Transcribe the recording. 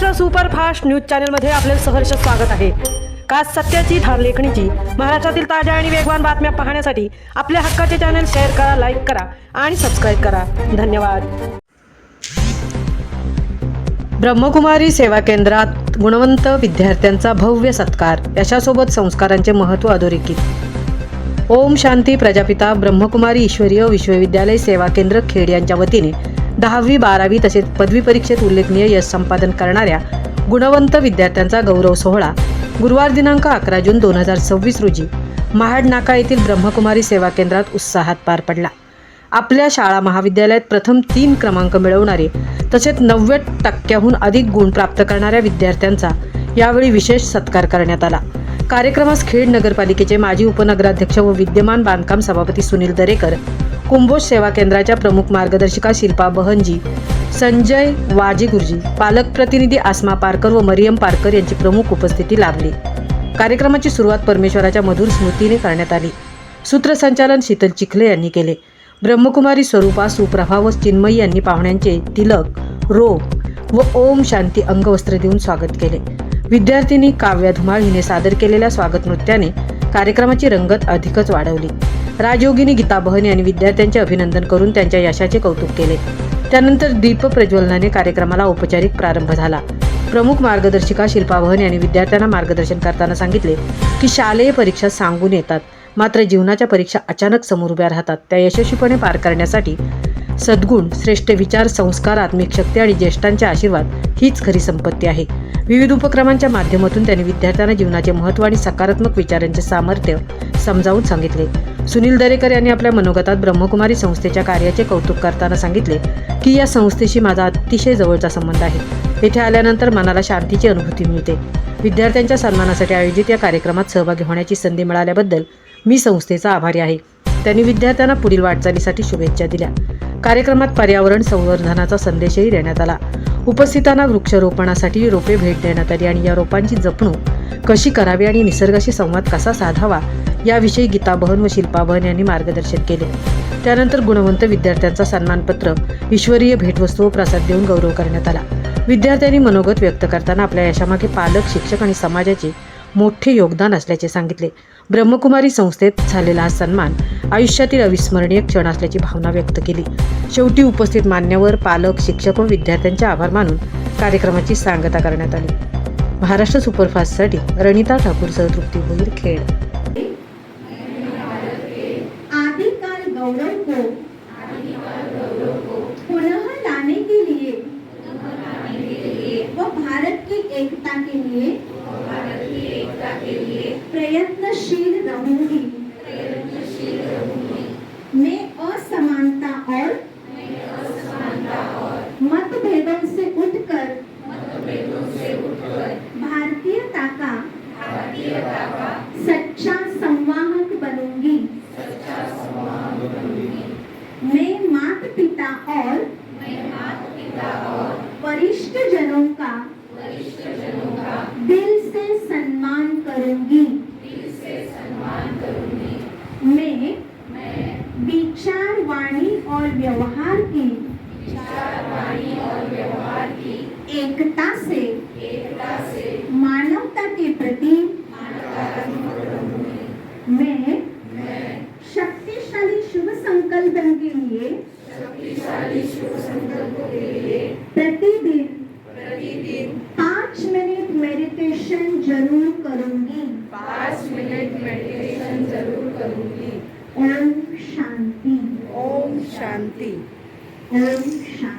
Maharashtra superfast news चॅनलमध्ये आपले सहर्ष स्वागत आहे। खास सत्याची धार लेखणीची महाराष्ट्रातील ताज्या आणि वेगवान बातम्या पाहण्यासाठी आपल्या हक्काचे चॅनल शेअर करा, लाईक करा आणि सबस्क्राईब करा। धन्यवाद। ब्रह्मकुमारी सेवा केंद्रात गुणवंत विद्यार्थ्यांचा भव्य सत्कार, यशासोबत संस्कारांचे महत्त्व अधोरेखित। ओम शांती प्रजापिता ब्रह्मकुमारी ईश्वरीय विश्वविद्यालय सेवा केंद्र खेड यांच्या वतीने 10वी 12वी तसेच पदवी परीक्षेत उल्लेखनीय यश संपादन करणाऱ्या गुणवंत विद्यार्थ्यांचा गौरव सोहळा गुरुवार दिनांक 11 जून 2026 रोजी महाड नाका येथील ब्रह्मकुमारी सेवा केंद्रात उत्साहात पार पडला। आपल्या शाळा महाविद्यालयात प्रथम 3 क्रमांक मिळवणारे तसेच 90% अधिक गुण प्राप्त करणाऱ्या विद्यार्थ्यांचा यावेळी विशेष सत्कार करण्यात आला। कार्यक्रमास खेड नगरपालिकेचे माजी उपनगराध्यक्ष व विद्यमान बांधकाम सभापती सुनील दरेकर, कुंभोज सेवा केंद्राच्या प्रमुख मार्गदर्शिका शिल्पा बहनजी, संजय वाजी गुरुजी, पालक प्रतिनिधी आसमा पारकर व मरियम पारकर यांची प्रमुख उपस्थिती लाभली। कार्यक्रमाची सुरुवात परमेश्वराच्या मधुर स्मृतीने करण्यात आली। सूत्रसंचालन शीतल चिखले यांनी केले। ब्रह्मकुमारी स्वरूपा, सुप्रभा व चिन्मयी यांनी पाहुण्यांचे तिलक, रोप व ओम शांती अंगवस्त्र देऊन स्वागत केले। विद्यार्थिनी काव्या धुमाळ हिने सादर केलेल्या स्वागत नृत्याने कार्यक्रमाची रंगत अधिकच वाढवली। राजयोगिनी गीता बहन यांनी विद्यार्थ्यांचे अभिनंदन करून त्यांच्या यशाचे कौतुक केले। त्यानंतर दीप प्रज्वलनाने कार्यक्रमाला औपचारिक प्रारंभ झाला। प्रमुख मार्गदर्शिका शिल्पा बहन यांनी विद्यार्थ्यांना मार्गदर्शन करताना सांगितले की शालेय परीक्षा सांगून येतात, मात्र जीवनाच्या परीक्षा अचानक समोर उभ्या राहतात। त्या यशस्वीपणे पार करण्यासाठी सद्गुण, श्रेष्ठ विचार, संस्कार, आत्मिक शक्ती आणि ज्येष्ठांचे आशीर्वाद हीच खरी संपत्ती आहे। विविध उपक्रमांच्या माध्यमातून त्यांनी विद्यार्थ्यांना जीवनाचे महत्त्व आणि सकारात्मक विचारांचे सामर्थ्य समजावून सांगितले। सुनील दरेकर यांनी आपल्या मनोगतात ब्रह्मकुमारी संस्थेच्या कार्याचे कौतुक करताना सांगितले की या संस्थेशी माझा अतिशय जवळचा संबंध आहे। येथे आल्यानंतर मनाला शांतीची अनुभूती मिळते। विद्यार्थ्यांच्या सन्मानासाठी आयोजित या कार्यक्रमात सहभागी होण्याची संधी मिळाल्याबद्दल मी संस्थेचा आभारी आहे। त्यांनी विद्यार्थ्यांना पुढील वाटचालीसाठी शुभेच्छा दिल्या। कार्यक्रमात पर्यावरण संवर्धनाचा संदेशही देण्यात आला। उपस्थितांना वृक्षारोपणासाठी रोपे भेट देण्यात आली आणि या रोपांची जपणूक कशी करावी आणि निसर्गाशी संवाद कसा साधावा याविषयी गीता बहन व शिल्पा बहन यांनी मार्गदर्शन केले। त्यानंतर गुणवंत विद्यार्थ्यांचा सन्मानपत्र, ईश्वरीय भेटवस्तू व प्रसाद देऊन गौरव करण्यात आला। विद्यार्थ्यांनी मनोगत व्यक्त करताना आपल्या यशामागे पालक, शिक्षक आणि समाजाचे मोठे योगदान असल्याचे सांगितले। ब्रह्मकुमारी संस्थेत झालेला हा सन्मान आयुष्यातील अविस्मरणीय क्षण असल्याची भावना व्यक्त केली। शेवटी उपस्थित मान्यवर, पालक, शिक्षक व विद्यार्थ्यांचे आभार मानून कार्यक्रमाची सांगता करण्यात आली। महाराष्ट्र सुपरफास्टसाठी रणिता ठाकूरसह तृप्ती भोईर, खेड। आदिकाल गौरव को पुनः लाने के लिए व भारत की एकता के लिए प्रयत्नशील रहूंगी। मैं असमानता और मतभेदों से उठकर भारतीयता का सच्चा संवाहक बनूंगी। मैं माता पिता और वरिष्ठ जनों का दिल से सम्मान करूंगी। मैं विचार, वाणी और व्यवहार की एकता से मानवता के प्रति मैं शक्तिशाली शुभ संकल्पों के लिए प्रतिदिन 5 मिनट मेडिटेशन जरूर करूंगी। ओम शांति। ओम शांति। ओम शांति।